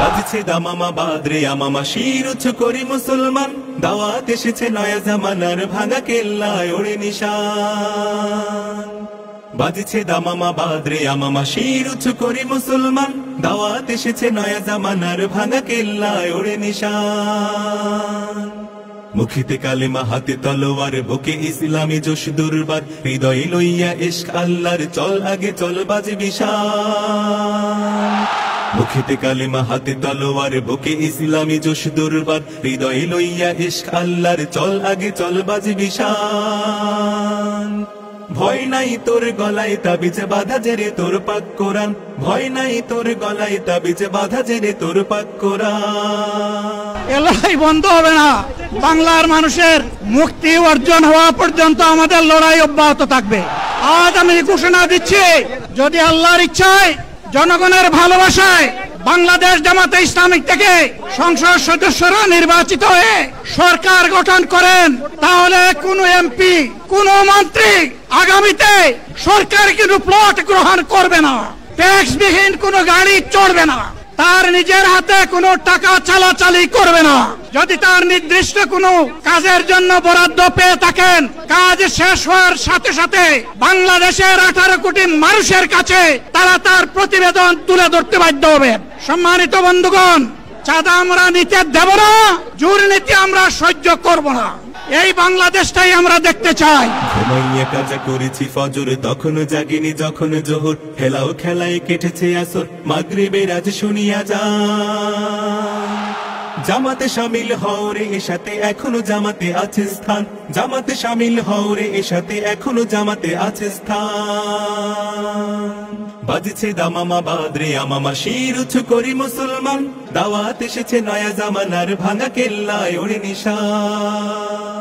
বাজছে দামামা বাদরে আমামা শির উঁচু করি মুসলমান, দাওয়াত এসেছে নয়া জামানার ভাঙা কেল্লায় ওড়ে নিশান। বাজছে দামামা বাদরে আমামা শির উঁচু করি মুসলমান, দাওয়াত এসেছে নয়া জামানার ভাঙা কেল্লায় ওড়ে নিশান। মুখিতে কালেমা হাতে তলোয়ার, বুকে ইসলামী জোশ দুর্বার, হৃদয়ে লইয়া ইশক আল্লাহর চল আগে চল বাজে বিশাল। মুখিতে কালেমা হাতে তলোয়ার, বুকে ইসলামী জোশ দুর্বার, হৃদয়ে লইয়া ইশক আল্লাহর চল আগে চল বাজে বিশাল। ভয় নাই তোর গলায় তাবিজ বাঁধা জেরে তোর পাক কোরআন, ভয় নাই তোর গলায় তাবিজ বাঁধা জেরে তোর পাক কোরআন। এ লড়াই বন্ধ হবে না। বাংলার মানুষের মুক্তি অর্জন হওয়া পর্যন্ত আমাদের লড়াই অব্যাহত থাকবে। আজ আমি ঘোষণা দিচ্ছি, যদি আল্লাহর ইচ্ছায় জনগণের ভালোবাসায় বাংলাদেশ জামাতে ইসলামিক থেকে সংসদ সদস্যরা নির্বাচিত হয়ে সরকার গঠন করেন, তাহলে কোন এমপি কোন মন্ত্রী আগামীতে সরকারি কোনো প্লট গ্রহণ করবে না, ট্যাক্সবিহীন কোনো গাড়ি চড়বে না, তার নিজের হাতে কোনো টাকা চালাচালি করবে না। যদি তার নির্দিষ্ট কোনো কাজের জন্য বরাদ্দ পেয়ে থাকেন, কাজ শেষ হওয়ার সাথে সাথে বাংলাদেশের 18 কোটি মানুষের কাছে তারা তার প্রতিবেদন তুলে ধরতে বাধ্য হবে। সম্মানিত বন্ধুগণ, চাঁদা আমরা নিতে দেব না, দুর্নীতি আমরা সহ্য করব না। এই বাংলাদেশটাই আমরা দেখতে চাই। ঘুমাইয়া কাজা করেছি ফজর, তখনও জাগিনি যখন জোহর, খেলাও খেলায় কেটেছে আসর, মাগরিবের আজ শুনিয়া যা। জামাতে শামিল হও রে এর সাথে এখনো জামাতে আছে স্থান, জামাতে শামিল হও রে এর সাথে এখনো জামাতে আছে স্থান। বাজছে দামামা বাদরে আমামা শির উঁচু করি মুসলমান, দাওয়াত এসেছে নয়া জামানার ভাঙা কেল্লায় ওড়ে নিশান।